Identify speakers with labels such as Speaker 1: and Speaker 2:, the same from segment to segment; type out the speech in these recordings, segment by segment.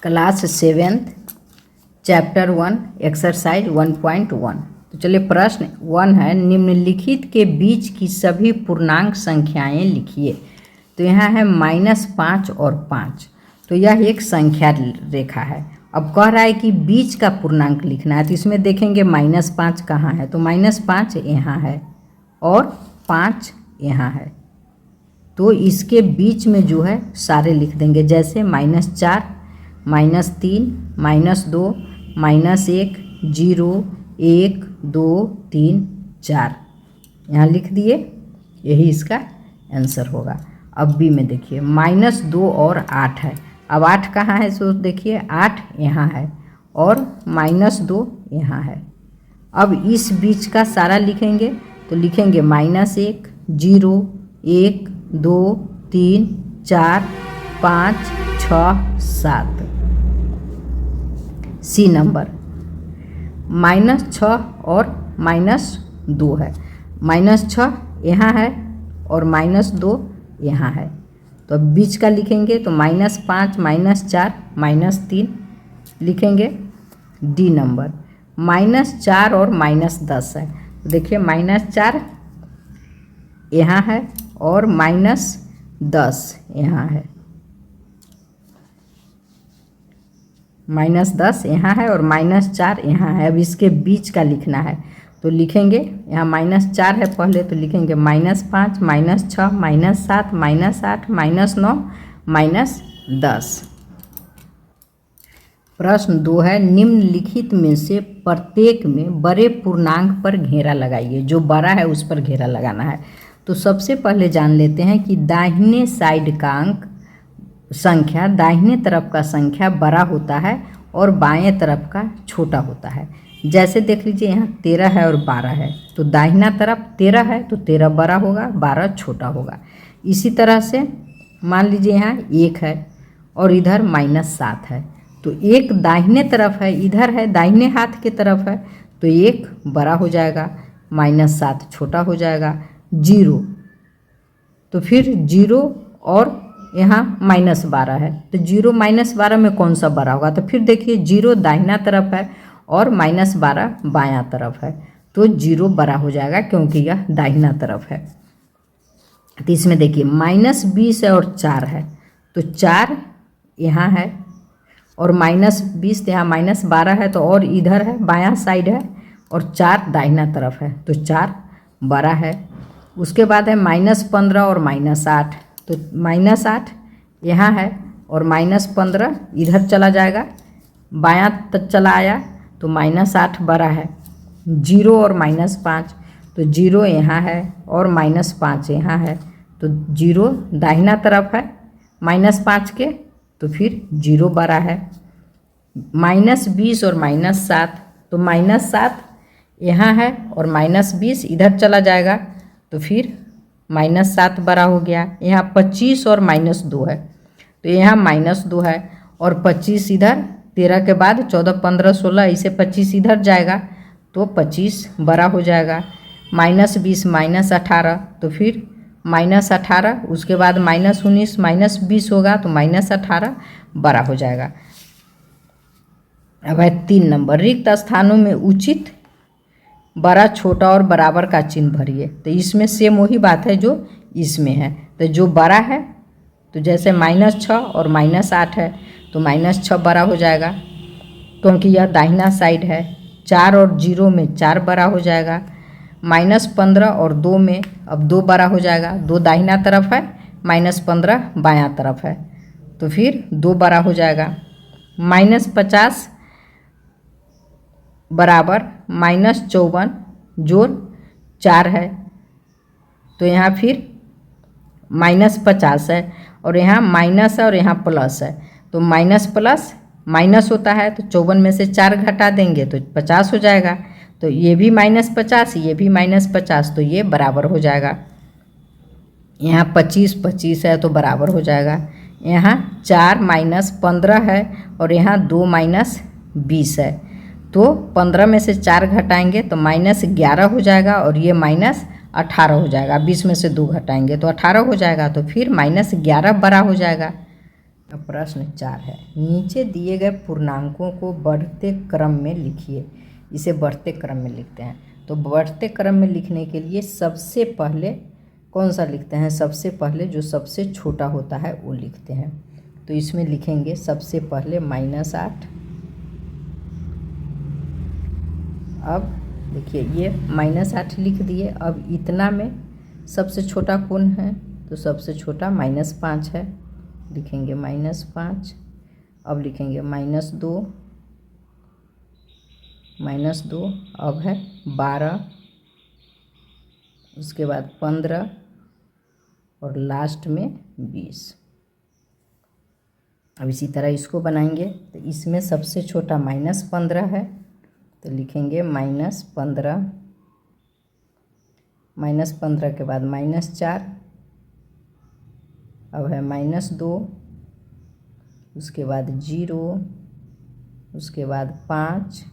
Speaker 1: Class 7th chapter 1 exercise 1.1। तो चलिए प्रश्न 1 है, निम्नलिखित के बीच की सभी पूर्णांक संख्याएं लिखिए। तो यहाँ है -5 और 5। तो यह एक संख्या रेखा है। अब कह रहा है कि बीच का पूर्णांक लिखना है। तो इसमें देखेंगे -5 कहाँ है, तो -5 यहाँ है और 5 यहाँ है। तो इसके बीच में जो है सारे लिख देंगे, जैसे -4, -3, -2, -1, 0, 1, 2, 3, 4 यहाँ लिख दिए। यही इसका आंसर होगा। अब बी में देखिए -2 और 8 है। अब 8 कहाँ है, सो देखिए 8 यहाँ है और -2 यहाँ है। अब इस बीच का सारा लिखेंगे, तो लिखेंगे -1, 0, 1, 2, 3, 4, 5, 6, 7। सी नंबर -6 और -2 है। -6 यहाँ है और -2 यहाँ है। तो अब बीच का लिखेंगे, तो -5, -4, -3 लिखेंगे। डी नंबर -4 और -10 है। तो देखिए -4 यहाँ है और -10 यहाँ है। -10 यहाँ है और -4 यहाँ है। अब इसके बीच का लिखना है, तो लिखेंगे यहाँ -4 है पहले, तो लिखेंगे -5, -6, -7, -8, -9, -10। प्रश्न 2 है, निम्नलिखित में से प्रत्येक में बड़े पूर्णांक पर घेरा लगाइए। जो बड़ा है उस पर घेरा लगाना है। तो सबसे पहले जान लेते हैं कि दाहिने साइड का अंक संख्या, दाहिने तरफ का संख्या बड़ा होता है और बाएं तरफ का छोटा होता है। जैसे देख लीजिए यहाँ 13 है और 12 है, तो दाहिना तरफ 13 है तो 13 बड़ा होगा, 12 छोटा होगा। इसी तरह से मान लीजिए यहाँ 1 है और इधर -7 है, तो 1 दाहिने तरफ है, इधर है दाहिने हाथ की तरफ है, तो 1 बड़ा हो जाएगा, -7 छोटा हो जाएगा। 0, तो फिर 0 और यहाँ -12 है, तो 0 -12 में कौन सा बड़ा होगा, तो फिर देखिए 0 दाहिना तरफ है और -12 बायां तरफ है, तो 0 बड़ा हो जाएगा क्योंकि यह दाहिना तरफ है। तो इसमें देखिए -20 है और 4 है, तो 4 यहाँ है और -20 यहाँ -12 है, तो और इधर है बायां साइड है और 4 दाहिना तरफ है, तो 4 बड़ा है। उसके बाद है -15 और -8, तो -8 यहाँ है और -15 इधर चला जाएगा, बायां तक चला आया, तो -8 बड़ा है। 0 और -5, तो 0 यहाँ है और -5 यहाँ है, तो 0 दाहिना तरफ है -5 के, तो फिर 0 बड़ा है। -20 और -7, तो -7 यहाँ है और -20 इधर चला जाएगा, तो फिर -7 बड़ा हो गया। यहाँ 25 और -2 है, तो यहाँ -2 है और 25 इधर, 13 के बाद 14, 15, 16 इसे 25 इधर जाएगा, तो 25 बड़ा हो जाएगा। -20 -18, तो फिर -18, उसके बाद -19 -20 होगा, तो -18 बड़ा हो जाएगा। अब है 3 नंबर, रिक्त स्थानों में उचित बड़ा, छोटा और बराबर का चिन्ह भरिए। तो इसमें सेम वही बात है जो इसमें है। तो जो बड़ा है, तो जैसे -6 और -8 है, तो -6 बड़ा हो जाएगा क्योंकि यह दाहिना साइड है। 4 और 0 में 4 बड़ा हो जाएगा। -15 और 2 में अब 2 बड़ा हो जाएगा, 2 दाहिना तरफ है, -15 बायां तरफ है, तो फिर 2 बड़ा हो जाएगा। -50 बराबर -54 जोड़ 4 है, तो यहाँ फिर -50 है और यहाँ माइनस है और यहाँ प्लस है, तो माइनस प्लस माइनस होता है, तो 54 में से 4 घटा देंगे तो 50 हो जाएगा। तो ये भी -50, ये भी -50, तो ये बराबर हो जाएगा। यहाँ 25 25 है तो बराबर हो जाएगा। यहाँ 4 -15 है और यहाँ 2 -20 है, तो 15 में से 4 घटाएंगे तो -11 हो जाएगा और ये -18 हो जाएगा। 20 में से 2 घटाएंगे तो 18 हो जाएगा, तो फिर -11 बड़ा हो जाएगा। अब प्रश्न 4 है, नीचे दिए गए पूर्णांकों को बढ़ते क्रम में लिखिए। इसे बढ़ते क्रम में लिखते हैं। तो बढ़ते क्रम में लिखने के लिए सबसे पहले कौन सा लिखते हैं? सबसे पहले जो सबसे छोटा होता है वो लिखते हैं। तो इसमें लिखेंगे सबसे पहले -8। अब देखिए ये -8 लिख दिए। अब इतना में सबसे छोटा कौन है? तो सबसे छोटा -5 है, लिखेंगे -5। अब लिखेंगे -2, -2। अब है 12, उसके बाद 15 और लास्ट में 20। अब इसी तरह इसको बनाएंगे। तो इसमें सबसे छोटा -15 है, तो लिखेंगे -15, -15 के बाद -4। अब है -2, उसके बाद 0, उसके बाद 5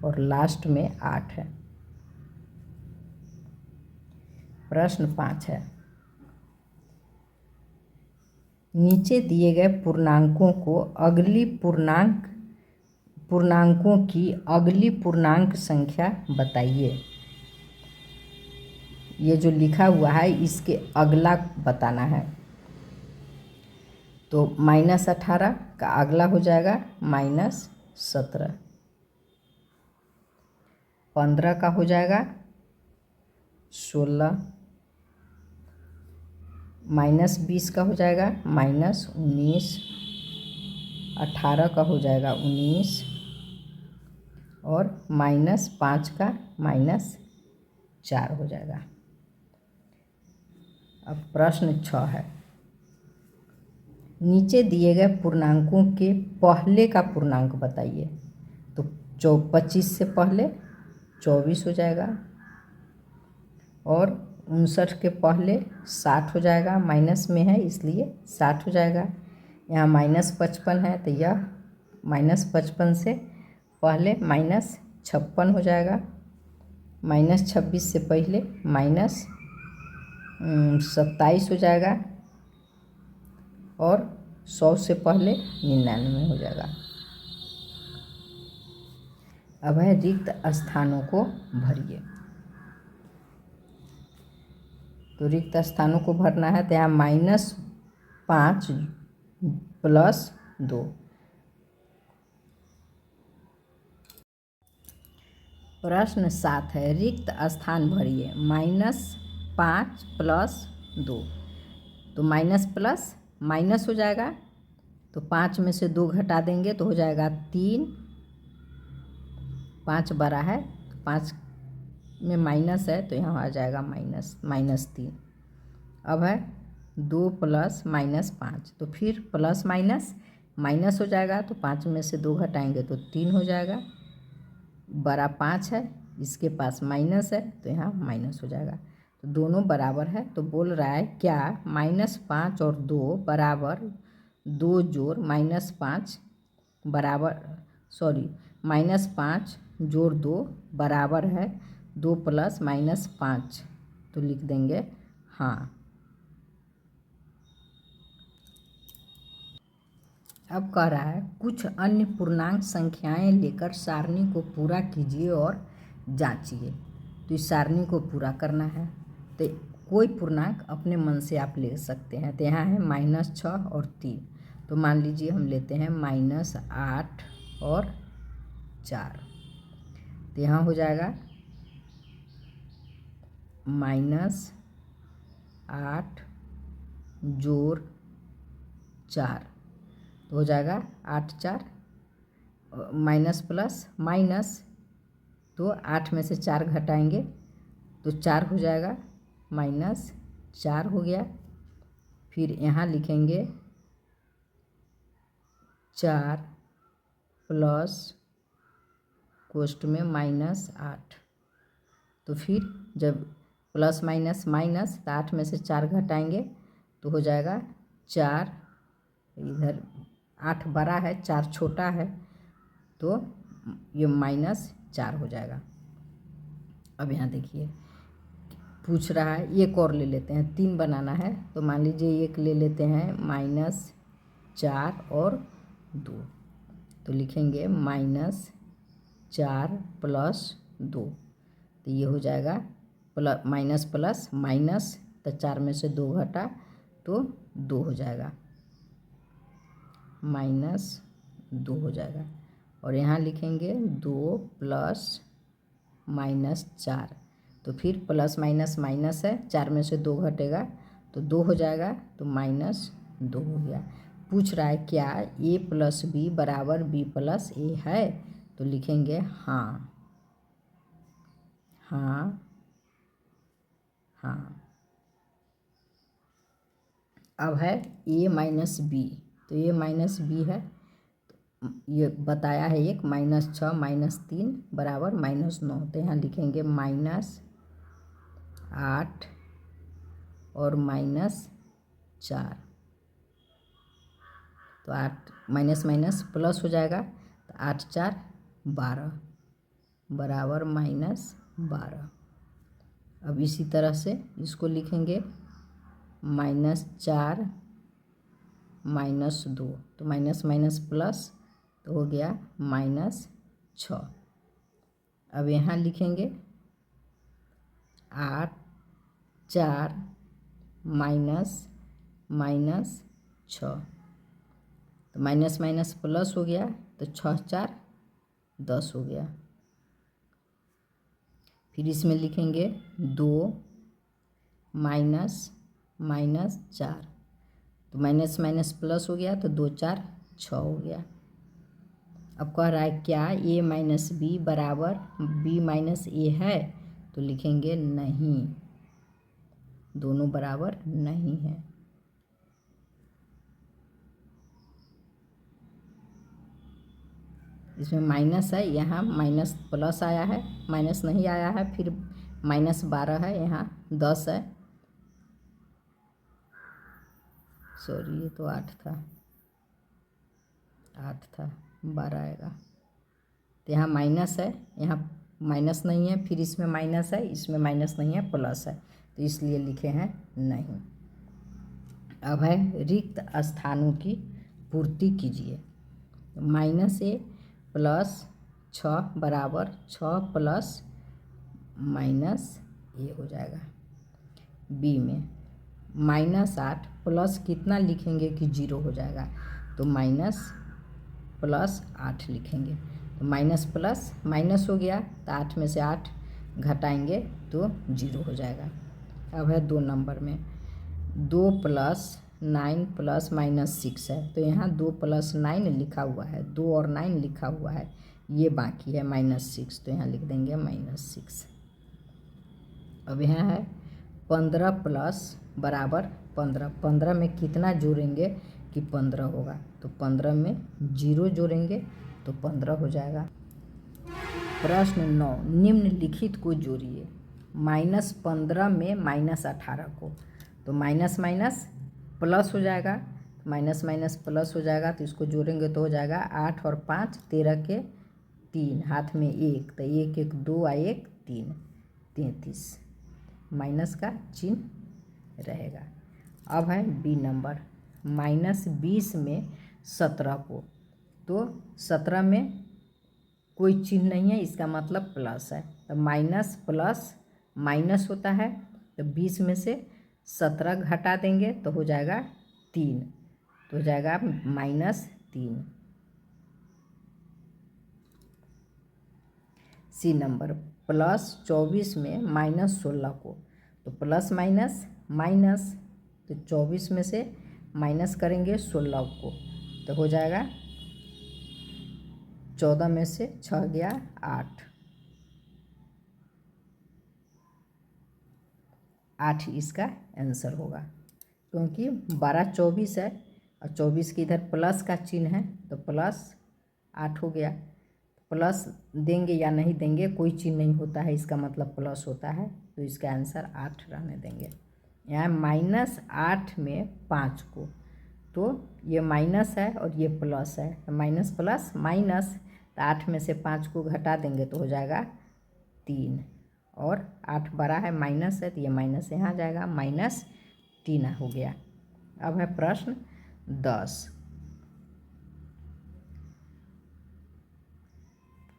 Speaker 1: और लास्ट में 8 है। प्रश्न 5 है, नीचे दिए गए पूर्णांकों को पूर्णांकों की अगली पूर्णांक संख्या बताइए। ये जो लिखा हुआ है इसके अगला बताना है। तो -18 का अगला हो जाएगा -17, 15 का हो जाएगा 16, -20 का हो जाएगा -19, 18 का हो जाएगा 19 और -5 का -4 हो जाएगा। अब प्रश्न 6 है, नीचे दिए गए पूर्णांकों के पहले का पूर्णांक बताइए। तो 25 से पहले 24 हो जाएगा और 59 के पहले 60 हो जाएगा। माइनस में है इसलिए 60 हो जाएगा। यहाँ -55 है तो यह -55 से पहले -56 हो जाएगा। -26 से पहले -27 हो जाएगा और 100 से पहले 99 हो जाएगा। अब है रिक्त स्थानों को भरिए। तो रिक्त स्थानों को भरना है तो यहाँ -5 + 2। प्रश्न 7 है, रिक्त स्थान भरिए। -5 + 2। तो माइनस प्लस माइनस हो जाएगा, तो 5 में से 2 घटा देंगे तो हो जाएगा 3। 5 बड़ा है, 5 में माइनस है तो यहाँ आ जाएगा -3। अब है 2 + -5, तो फिर प्लस माइनस माइनस हो जाएगा, तो 5 में से 2 घटाएंगे तो 3 हो जाएगा। बड़ा 5 है, इसके पास माइनस है तो यहाँ माइनस हो जाएगा। तो दोनों बराबर है। तो बोल रहा है क्या -5 और 2 बराबर 2 जोड़ -5 बराबर -5 जोड़ 2 बराबर है 2 + -5। तो लिख देंगे हाँ। अब कह रहा है कुछ अन्य पूर्णांक संख्याएं लेकर सारणी को पूरा कीजिए और जांचिए। तो इस सारणी को पूरा करना है तो कोई पूर्णांक अपने मन से आप ले सकते हैं। तो यहाँ है -6 और 3। तो मान लीजिए हम लेते हैं -8 और 4। तो यहाँ हो जाएगा -8 जोड़ 4, तो हो जाएगा 8 4 माइनस प्लस माइनस, तो 8 में से 4 घटाएंगे तो 4 हो जाएगा, -4 हो गया। फिर यहाँ लिखेंगे 4 प्लस कोष्ठ में -8। तो फिर जब प्लस माइनस माइनस तो 8 में से 4 घटाएंगे तो हो जाएगा 4। इधर 8 बड़ा है, 4 छोटा है, तो ये -4 हो जाएगा। अब यहाँ देखिए पूछ रहा है, एक और ले लेते हैं, 3 बनाना है। तो मान लीजिए एक ले लेते हैं 4 और 2, तो लिखेंगे -4 + 2, तो ये हो जाएगा माइनस प्लस माइनस, तो 4 में से 2 घटा तो 2 हो जाएगा, -2 हो जाएगा। और यहाँ लिखेंगे 2 + -4, तो फिर प्लस माइनस माइनस है, 4 में से 2 घटेगा तो 2 हो जाएगा, तो -2 हो गया। पूछ रहा है क्या a + b = b + a है, तो लिखेंगे हाँ, हाँ, हाँ। अब है a - b, तो a - b है, ये बताया है एक, -6 - 3 = -9, तो यहाँ लिखेंगे -8 और -4, तो 8 माइनस माइनस प्लस हो जाएगा, तो 8 × 4 = 12 बराबर -12। अब इसी तरह से इसको लिखेंगे -4 - 2, तो माइनस माइनस प्लस, तो हो गया -6। अब यहाँ लिखेंगे 8 4 -6, तो माइनस माइनस प्लस हो गया, तो 6 × 4 = 10 हो गया। फिर इसमें लिखेंगे 2 -4, तो माइनस माइनस प्लस हो गया, तो 2 × 4 = 6 हो गया। अब कह रहा है क्या a - b = b - a है, तो लिखेंगे नहीं, दोनों बराबर नहीं है। इसमें माइनस है, यहाँ माइनस प्लस आया है, माइनस नहीं आया है, फिर -12 है, यहाँ 10 है, सॉरी ये तो 8 था, 12 आएगा, तो यहाँ माइनस है, यहाँ माइनस नहीं है, फिर इसमें माइनस है, इसमें माइनस नहीं है, प्लस है, तो इसलिए लिखे हैं नहीं। अब है रिक्त स्थानों की पूर्ति कीजिए। -a + 6 = 6 + -a हो जाएगा। बी में -8 प्लस कितना लिखेंगे कि 0 हो जाएगा, तो -+8 लिखेंगे, तो माइनस प्लस माइनस हो गया, तो 8 में से 8 घटाएंगे तो 0 हो जाएगा। अब है 2 नंबर में 2 + 9 + -6 है, तो यहाँ 2 + 9 लिखा हुआ है, 2 और 9 लिखा हुआ है, ये बाकी है -6, तो यहाँ लिख देंगे -6। अब यहाँ है 15 + = 15, 15 में कितना जोड़ेंगे कि 15 होगा, तो 15 में 0 जोड़ेंगे तो 15 हो जाएगा। प्रश्न 9, निम्नलिखित को जोड़िए। -15 में -18 को, तो माइनस माइनस प्लस हो जाएगा, माइनस माइनस प्लस हो जाएगा, तो इसको जोड़ेंगे तो हो जाएगा 8 और 5 13 के 3, हाथ में 1, तो 1 1 2 और 1 3, 33, माइनस का चिन्ह रहेगा। अब है बी नंबर -20 में 17 को, तो 17 में कोई चिन्ह नहीं है, इसका मतलब प्लस है, तो माइनस प्लस माइनस होता है, तो 20 में से 17 घटा देंगे तो हो जाएगा 3, तो हो जाएगा -3। सी नंबर +24 में -16 को, तो प्लस माइनस माइनस, तो 24 में से माइनस करेंगे 16 को, तो हो जाएगा 14 में से 6 गया 8 इसका आंसर होगा, क्योंकि 12 24 है और 24 के इधर प्लस का चिन्ह है, तो +8 हो गया। प्लस देंगे या नहीं देंगे कोई चिन्ह नहीं होता है, इसका मतलब प्लस होता है, तो इसका आंसर 8 रहने देंगे। यहाँ -8 में 5 को, तो ये माइनस है और ये प्लस है, तो माइनस प्लस माइनस, तो 8 में से 5 को घटा देंगे तो हो जाएगा 3, और 8 बड़ा है माइनस है, तो ये माइनस यहाँ आ जाएगा, -3 हो गया। अब है प्रश्न 10,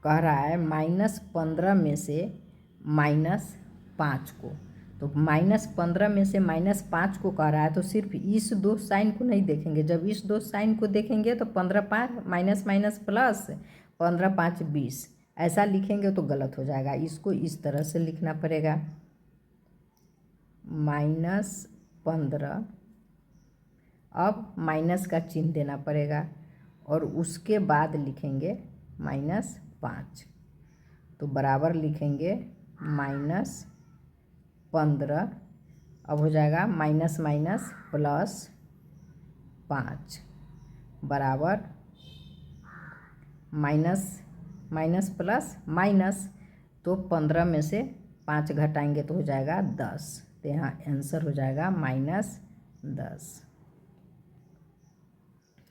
Speaker 1: कह रहा है -15 में से -5 को, तो -15 में से -5 को कह रहा है, तो सिर्फ इस दो साइन को नहीं देखेंगे। जब इस दो साइन को देखेंगे तो 15 5 माइनस माइनस प्लस 15 5 20 ऐसा लिखेंगे तो गलत हो जाएगा। इसको इस तरह से लिखना पड़ेगा, -15, अब माइनस का चिन्ह देना पड़ेगा और उसके बाद लिखेंगे -5, तो बराबर लिखेंगे -15, अब हो जाएगा माइनस माइनस प्लस 5 बराबर माइनस माइनस प्लस माइनस, तो 15 में से 5 घटाएंगे तो हो जाएगा 10, तो यहाँ आंसर हो जाएगा -10।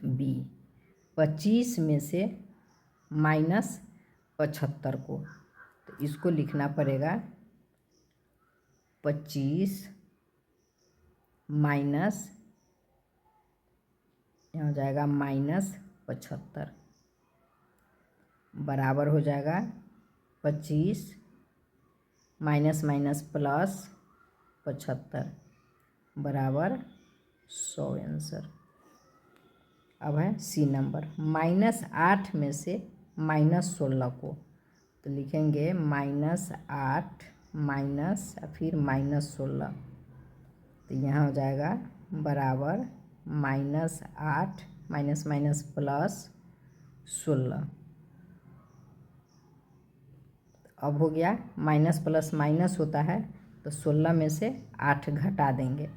Speaker 1: बी 25 में से -75 को, तो इसको लिखना पड़ेगा 25 माइनस, यहाँ हो जाएगा -75 बराबर हो जाएगा 25 माइनस माइनस प्लस 75 बराबर 100 आंसर। अब है सी नंबर, -8 में से -16 को, तो लिखेंगे -8 माइनस फिर -16, तो यहाँ हो जाएगा बराबर -8 माइनस माइनस प्लस 16। अब हो गया माइनस प्लस माइनस होता है, तो 16 में से 8 घटा देंगे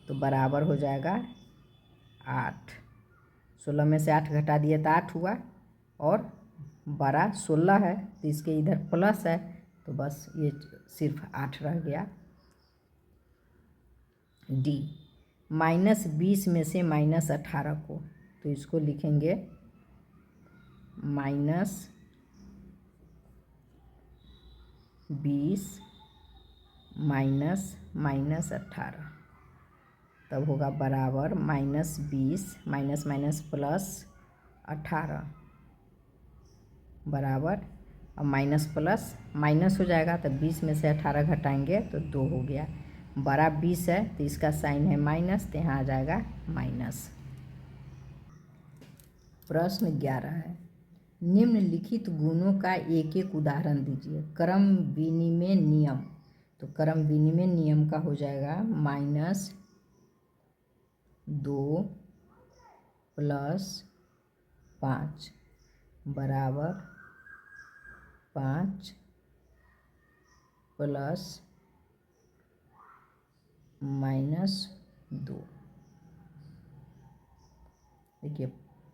Speaker 1: तो बराबर हो जाएगा 8। 16 में से 8 घटा दिए तो 8 हुआ, और बड़ा 16 है तो इसके इधर प्लस है, तो बस ये सिर्फ 8 रह गया। डी -20 में से -18 को, तो इसको लिखेंगे -20 माइनस माइनस 18, तब होगा बराबर -20 माइनस माइनस प्लस 18 बराबर, अब माइनस प्लस माइनस हो जाएगा, तो 20 में से 18 घटाएंगे तो 2 हो गया। बड़ा 20 है तो इसका साइन है माइनस, तो यहाँ आ जाएगा माइनस। प्रश्न 11 है, निम्नलिखित गुणों का एक एक उदाहरण दीजिए। क्रम विनिमय नियम, तो क्रम विनिमय नियम का हो जाएगा -2 + 5 बराबर 5 + -2। देखिए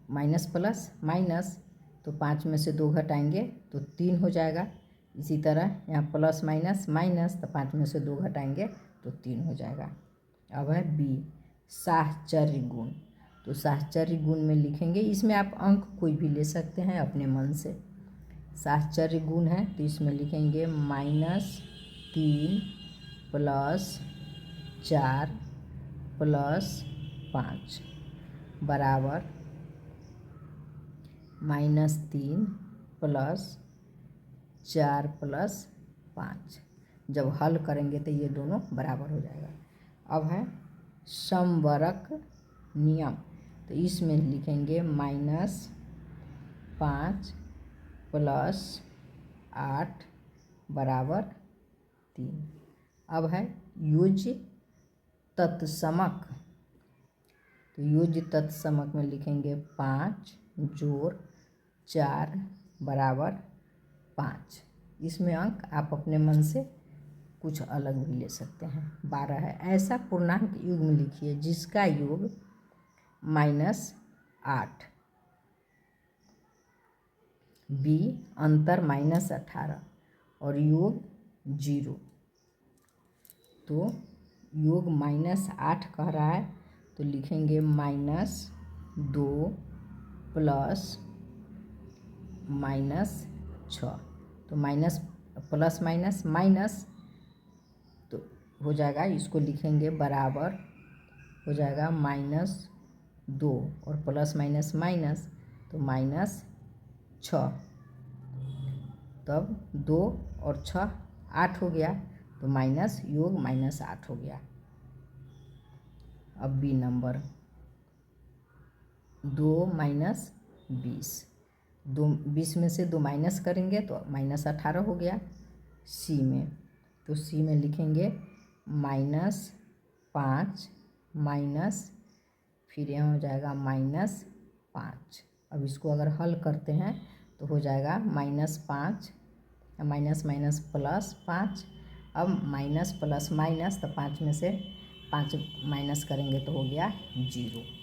Speaker 1: माइनस प्लस माइनस, तो 5 में से 2 घटाएंगे तो 3 हो जाएगा। इसी तरह यहाँ प्लस माइनस माइनस, तो 5 में से 2 घटाएंगे तो 3 हो जाएगा। अब है बी साहचर्य गुण, तो साहचर्य गुण में लिखेंगे, इसमें आप अंक कोई भी ले सकते हैं अपने मन से। साहचर्य गुण है तो इसमें लिखेंगे -3 + 4 + 5 बराबर -3 + 4 + 5। जब हल करेंगे तो ये दोनों बराबर हो जाएगा। अब है समवर्क नियम, तो इसमें लिखेंगे -5 + 8 बराबर 3। अब है योज्य तत्समक, तो योज्य तत्समक में लिखेंगे 5 + 4 बराबर 5। इसमें अंक आप अपने मन से कुछ अलग भी ले सकते हैं। 12 है, ऐसा पूर्णांक युग्म लिखिए जिसका योग -8, बी अंतर -18 और योग 0, तो योग -8 कह रहा है तो लिखेंगे -2 + -6, तो माइनस प्लस माइनस माइनस तो हो जाएगा, इसको लिखेंगे बराबर हो जाएगा -2 और प्लस माइनस माइनस तो -6 तब 2 और 6 8 हो गया, तो माइनस योग -8 हो गया। अब बी नंबर 2 माइनस 20, 20 में से 2 माइनस करेंगे तो -18 हो गया। सी में, तो सी में लिखेंगे -5 माइनस, फिर यहाँ हो जाएगा -5। अब इसको अगर हल करते हैं तो हो जाएगा -5, माइनस माइनस प्लस 5। अब माइनस प्लस माइनस, तो 5 में से 5 माइनस करेंगे तो हो गया 0।